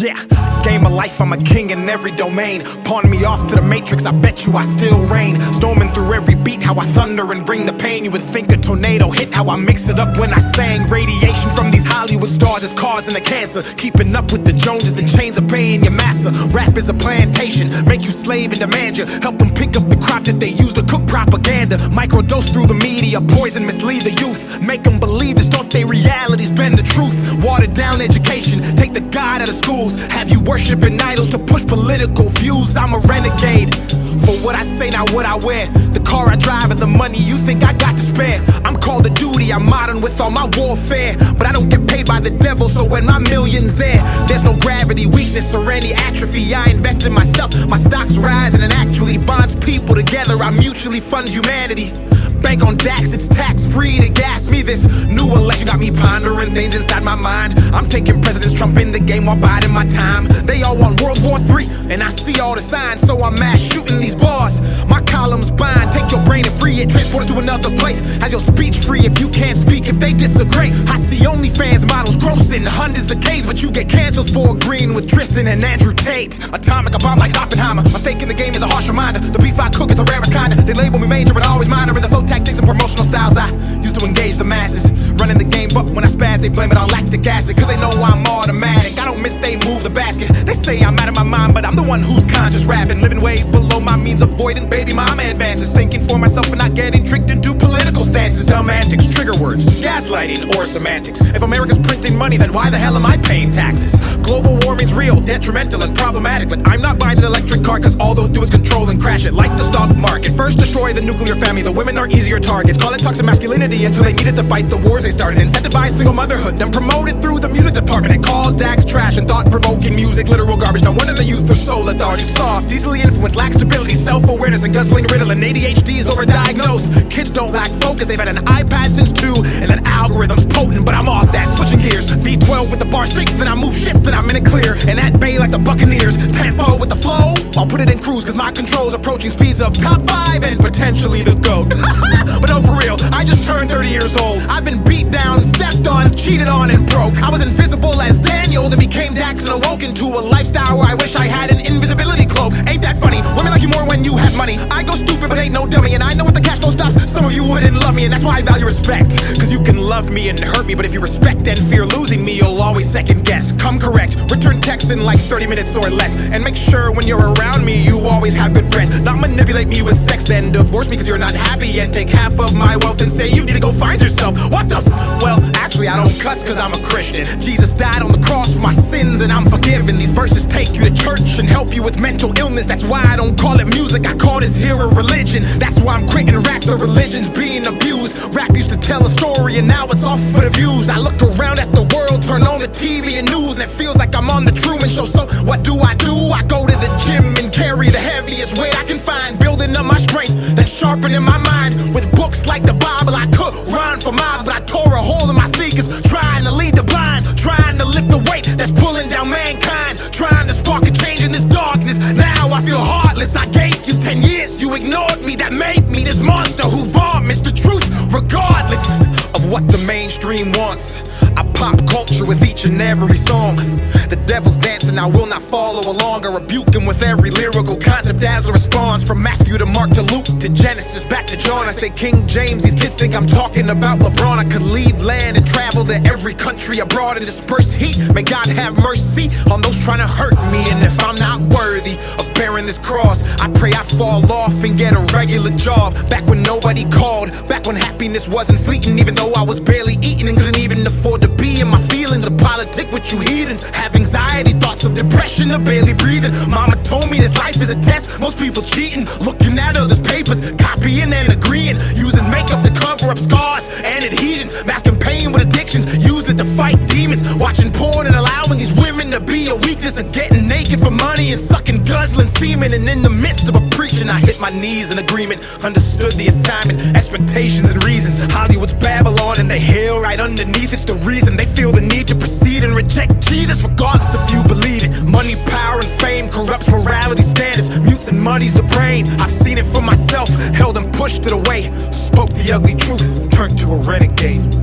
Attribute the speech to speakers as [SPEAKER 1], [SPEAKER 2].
[SPEAKER 1] Yeah, game of life, I'm a king in every domain. Pawn me off to the matrix, I bet you I still reign. Storming through every beat, how I thunder and bring the pain. You would think a tornado hit, how I mix it up when I sang. Radiation from these Hollywood stars is causing the cancer. Keeping up with the Joneses and chains are paying your massa. Rap is a plantation, make you slave and demand you. Help them pick up the crop that they use to cook propaganda. Microdose through the media, poison, mislead the youth. Make them believe this, thought they reality's been the truth. Watered down education, take the God out of schools. Have you worshiping idols to push political views. I'm a renegade for what I say, not what I wear. The car I drive and the money you think I got to spare. I'm called to duty, I'm modern with all my warfare. But I don't get paid by the devil, so when my million's there, there's no gravity, weakness, or any atrophy. I invest in myself, my stocks rise, and it actually bonds people together. I mutually fund humanity. Bank on DAX, it's tax-free to gas me. This new election got me pondering things inside my mind. I'm taking President Trump in the game while biding my time. They all want World War III, and I see all the signs, so I'm mass shooting these bars. My columns bind, take your brain and free it, transport it to another place. Has your speech free if you can't speak, if they disagree. I see OnlyFans models grossing hundreds of Ks, but you get canceled for agreeing with Tristan and Andrew Tate. Atomic, a bomb like Oppenheimer. My stake in the game is a harsh reminder. The beef I cook is the rarest kind. They label me major, but always minor in the flow tactics and promotional styles I used to engage the masses. Running the game, but when I spaz, they blame it on lactic acid. Cause they know I'm automatic, I don't miss, they move the basket. They say I'm out of my mind, but I'm the one who's conscious rapping. Living way below my means, avoiding baby mama advances. Thinking for myself and not getting tricked into political stances. Dumb antics, trigger words, gaslighting, or semantics. If America's printing money, then why the hell am I paying taxes? Global warming's real, detrimental and problematic. But I'm not buying an electric car, cause all they'll do is control and crash it. Like the stock market, first destroy the nuclear family. The women are easier targets. Call it toxic masculinity until they needed to fight the wars they started. Incentivize single motherhood, then promote it through the music department. And call DAX trash and thought-provoking music literal garbage. No wonder the youth are so lethargic, soft, easily influenced, lack stability, self-awareness, and guzzling Ritalin. ADHD is overdiagnosed. Kids don't lack focus, they've had an iPad since 2, and that algorithm's potent, but I'm off that. Switching gears, V12 with the bar streak, then I move shift, then I'm in it clear. And at bay like the Buccaneers, tempo with the flow, I'll put it in cruise, cause my control's approaching speeds of top 5 and potentially the GOAT. But no, for real, I just turned 30 years old. I've been beat down, stepped on, cheated on, and broke. I was invisible as Daniel, then became Dax and awoke into a lifestyle where I wish I had an invisibility cloak. Ain't that funny? Women like you more when you have money. I go stupid but ain't no dummy, and I know if the cash flow stops, some of you wouldn't love me, and that's why I value respect. Cause you can love me and hurt me, but if you respect and fear losing me, you'll always second guess. Come correct, return text in like 30 minutes or less, and make sure when you're around me, you always have good breath. Not manipulate me with sex, then divorce me cause you're not happy, and take half of my wealth and say you need to go find yourself. What the well, actually I don't cuss cause I'm a Christian. Jesus died on the cross for my sins and I'm forgiven. These verses take you to church and help you with mental illness. That's why I don't call it music, I call this here a religion. That's why I'm quitting rap, the religion's being abused. Rap used to tell a story and now it's all for the views. I look around at the world, turn on the TV and news, and it feels like I'm on the Truman Show. So what do? I go to the gym and carry the heaviest weight I can find, building up my strength, then sharpening my mind with books like the Bible. I could run for miles, but I tore a hole in my sneakers, trying to lead the blind, trying to lift the weight that's pulling down mankind, trying to spark a change in this darkness. Now I feel heartless. I gave you 10 years, you ignored me, that made me this monster who vomits the truth regardless of what the mainstream wants. I pop culture with each and every song. The devil's dancing, I will not follow along. I rebuke him with every lyrical concept as a response. From Matthew to Mark to Luke to Genesis back to John. I say King James, these kids think I'm talking about LeBron. I could leave land and travel to every country abroad and disperse heat. May God have mercy on those trying to hurt me. And if I'm not worthy of bearing this cross, I pray I fall off and get a regular job. Back when nobody called, back when happiness wasn't fleeting, even though I was barely eating and couldn't even afford to be in my feelings. A politic with you heathens, have anxiety, thoughts of depression, or barely breathing. Mama told me this life is a test, most people cheating, looking at others' papers, copying and agreeing, using makeup to cover up scars and adhesions, masking pain with addictions, using it to fight demons, watching porn and allowing these women to be a weakness, of getting naked for money and sucking, guzzling semen. And in the midst of a preaching, I hit my knees in agreement, understood the assignment, expectations and reasons. Hollywood's Babylon and the hell right underneath, it's the reason they feel the need to proceed and reject Jesus regardless if you believe it. Money, power, and fame corrupts morality standards, mutes and muddies the brain. I've seen it for myself, held and pushed it away, spoke the ugly truth, turned to a renegade.